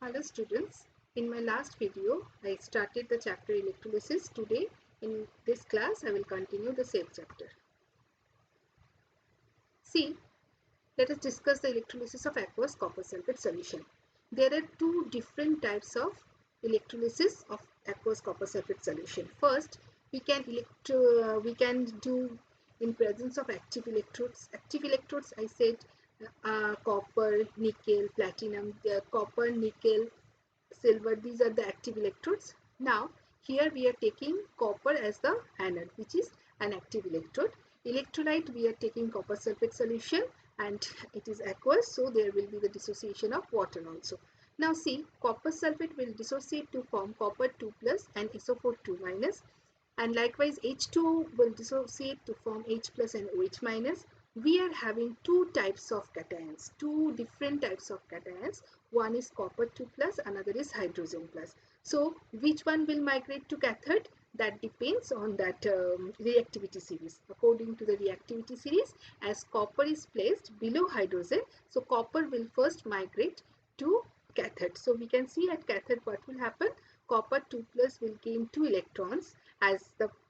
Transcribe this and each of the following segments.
Hello students, in my last video I started the chapter electrolysis. Today in this class I will continue the same chapter. See, let us discuss the electrolysis of aqueous copper sulfate solution. There are two different types of electrolysis of aqueous copper sulfate solution. First, we can do in presence of active electrodes. Active electrodes, I said copper, nickel, platinum, copper, nickel, silver, these are the active electrodes. Now here we are taking copper as the anode, which is an active electrode. Electrolyte, we are taking copper sulfate solution and it is aqueous, so there will be the dissociation of water also. Now see, copper sulfate will dissociate to form copper 2 plus and SO4 2 minus, and likewise H2O will dissociate to form H plus and OH minus. We are having two types of cations, two different types of cations. One is copper 2 plus, another is hydrogen plus. So which one will migrate to cathode? That depends on that reactivity series. According to the reactivity series, as copper is placed below hydrogen, so copper will first migrate to cathode. So we can see at cathode what will happen. Copper 2 plus will gain 2 electrons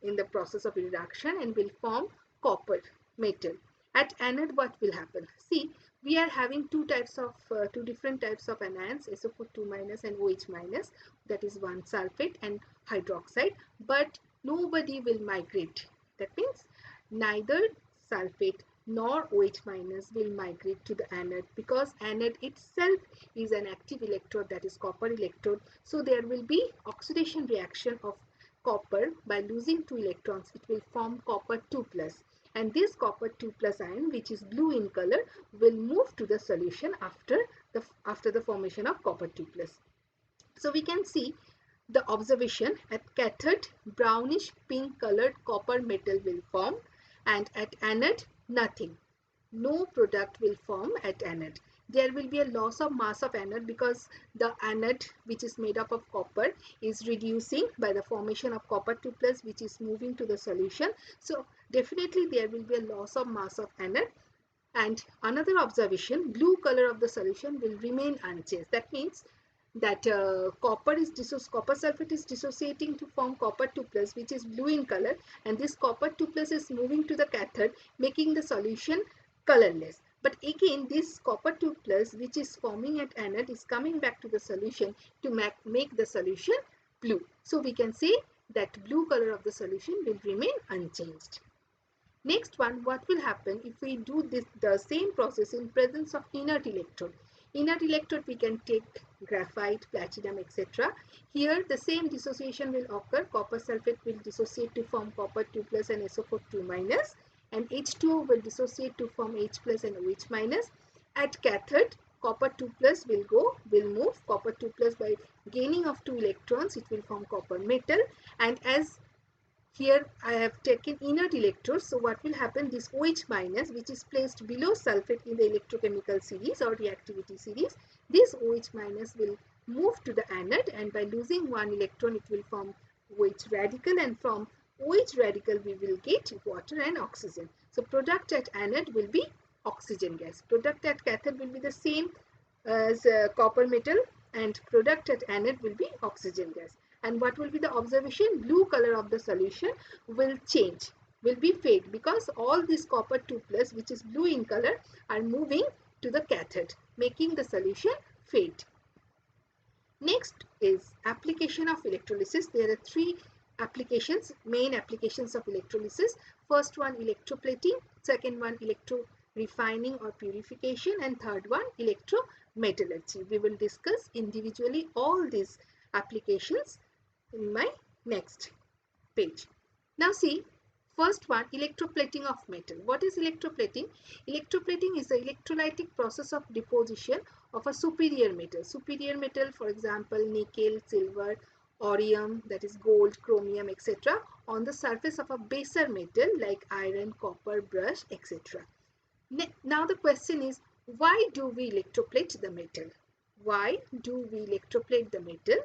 in the process of reduction and will form copper metal. At anode, what will happen? See, we are having two different types of anions, SO4 2 minus and OH minus, that is one sulfate and hydroxide, but nobody will migrate. That means neither sulfate nor OH minus will migrate to the anode, because anode itself is an active electrode, that is copper electrode. So there will be oxidation reaction of copper. By losing 2 electrons, it will form copper 2 plus. And this copper 2 plus ion, which is blue in color, will move to the solution after the formation of copper 2 plus. So we can see the observation: at cathode, brownish pink colored copper metal will form, and at anode, nothing. No product will form at anode. There will be a loss of mass of anode because the anode, which is made up of copper, is reducing by the formation of copper 2 plus, which is moving to the solution. So definitely there will be a loss of mass of anode. And another observation, blue color of the solution will remain unchanged. That means that copper sulfate is dissociating to form copper 2 plus, which is blue in color, and this copper 2 plus is moving to the cathode, making the solution colorless. But again, this copper 2 plus, which is forming at anode, is coming back to the solution to make the solution blue. So we can say that blue color of the solution will remain unchanged. Next one, what will happen if we do the same process in presence of inert electrode? Inert electrode, we can take graphite, platinum, etc. Here the same dissociation will occur. Copper sulfate will dissociate to form copper 2 plus and SO4 2 minus, and H2O will dissociate to form H plus and OH minus. At cathode, copper 2 plus will move. Copper 2 plus, by gaining of 2 electrons, it will form copper metal. And as here I have taken inert electrodes, so what will happen? This OH minus, which is placed below sulfate in the electrochemical series or reactivity series, this OH minus will move to the anode, and by losing 1 electron, it will form OH radical, and from OH radical we will get water and oxygen. So product at anode will be oxygen gas. Product at cathode will be the same as copper metal, and product at anode will be oxygen gas. And what will be the observation? Blue color of the solution will change, will be fade, because all this copper 2 plus, which is blue in color, are moving to the cathode, making the solution fade. Next is application of electrolysis. There are three applications, main applications of electrolysis. First one, electroplating. Second one, electro-refining or purification. And third one, electrometallurgy. We will discuss individually all these applications in my next page. Now see, first one, electroplating of metal. What is electroplating? Electroplating is the electrolytic process of deposition of a superior metal. Superior metal, for example, nickel, silver, aurium, that is gold, chromium, etc., on the surface of a baser metal like iron, copper, brush, etc. Now the question is, why do we electroplate the metal? Why do we electroplate the metal?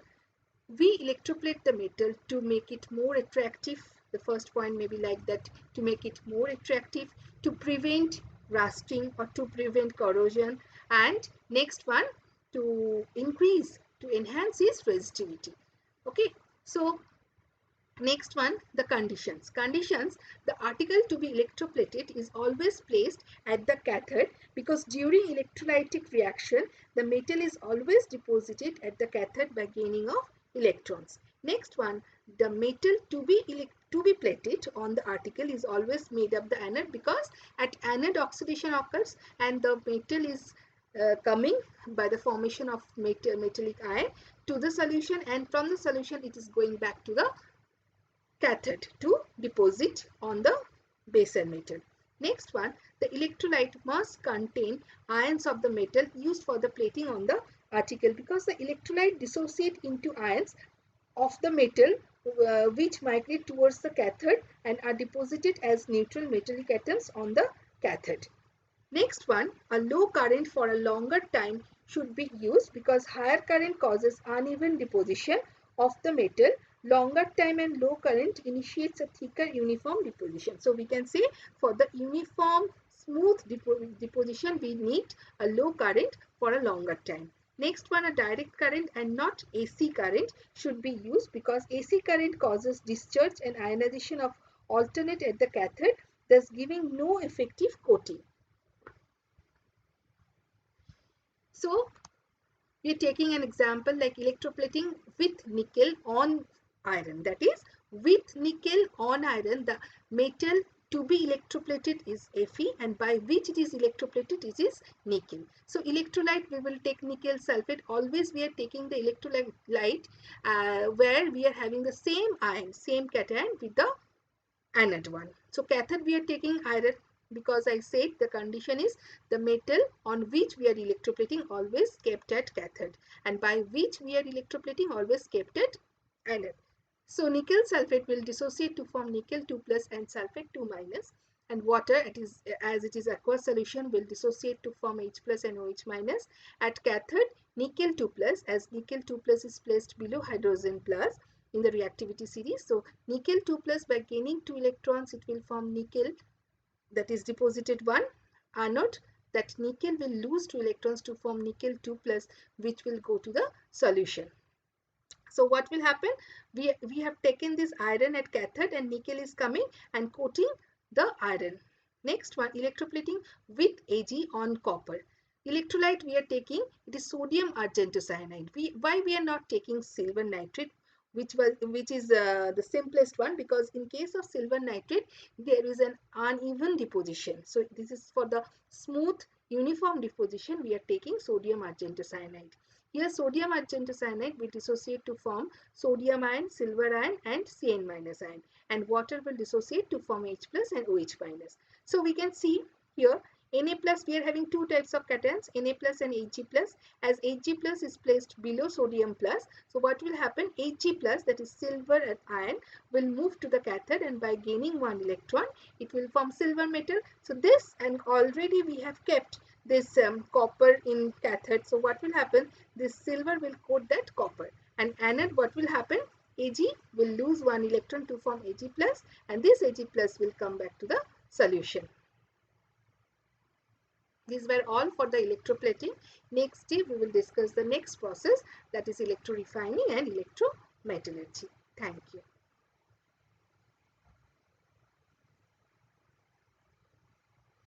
We electroplate the metal to make it more attractive. The first point may be like that: to make it more attractive, to prevent rusting or to prevent corrosion, and next one, to increase to enhance its resistivity. Okay, so next one, the conditions. Conditions, the article to be electroplated is always placed at the cathode because during electrolytic reaction, the metal is always deposited at the cathode by gaining of electrons. Next one, the metal to be plated on the article is always made up the anode because at anode oxidation occurs and the metal is coming by the formation of metallic ion to the solution, and from the solution it is going back to the cathode to deposit on the baser metal. Next one, the electrolyte must contain ions of the metal used for the plating on the article because the electrolyte dissociate into ions of the metal which migrate towards the cathode and are deposited as neutral metallic atoms on the cathode. Next one, a low current for a longer time should be used because higher current causes uneven deposition of the metal. Longer time and low current initiates a thicker uniform deposition. So we can say for the uniform smooth deposition we need a low current for a longer time. Next one, a direct current and not AC current should be used because AC current causes discharge and ionization of alternate at the cathode, thus giving no effective coating. So we are taking an example like electroplating with nickel on iron. That is, with nickel on iron, the metal to be electroplated is Fe, and by which it is electroplated it is nickel. So electrolyte, we will take nickel sulfate. Always we are taking the electrolyte where we are having the same ion, same cation with the anode one. So cathode we are taking iron because I said the condition is the metal on which we are electroplating always kept at cathode, and by which we are electroplating always kept at anode. So nickel sulfate will dissociate to form nickel 2 plus and sulfate 2 minus, and water, it is as it is aqueous solution, will dissociate to form H plus and OH minus. At cathode, nickel 2 plus, as nickel 2 plus is placed below hydrogen plus in the reactivity series. So nickel 2 plus, by gaining 2 electrons it will form nickel, that is deposited 1 anode. That nickel will lose 2 electrons to form nickel 2 plus, which will go to the solution. So what will happen? We have taken this iron at cathode and nickel is coming and coating the iron. Next one, electroplating with Ag on copper. Electrolyte we are taking, it is sodium argentocyanide. Why we are not taking silver nitrate, which is the simplest one, because in case of silver nitrate there is an uneven deposition. So this is for the smooth uniform deposition we are taking sodium argentocyanide. Here sodium argentocyanide will dissociate to form sodium ion, silver ion and Cn minus ion, and water will dissociate to form H plus and OH minus. So we can see here Na plus, we are having two types of cations, Na plus and Hg plus. As Hg plus is placed below sodium plus, so what will happen? Hg plus, that is silver ion, will move to the cathode and by gaining 1 electron it will form silver metal. So this, and already we have kept this copper in cathode. So what will happen? This silver will coat that copper, and anode, what will happen? Ag will lose 1 electron to form Ag plus, and this Ag plus will come back to the solution. These were all for the electroplating. Next day we will discuss the next process, that is electrorefining and electrometallurgy. Thank you.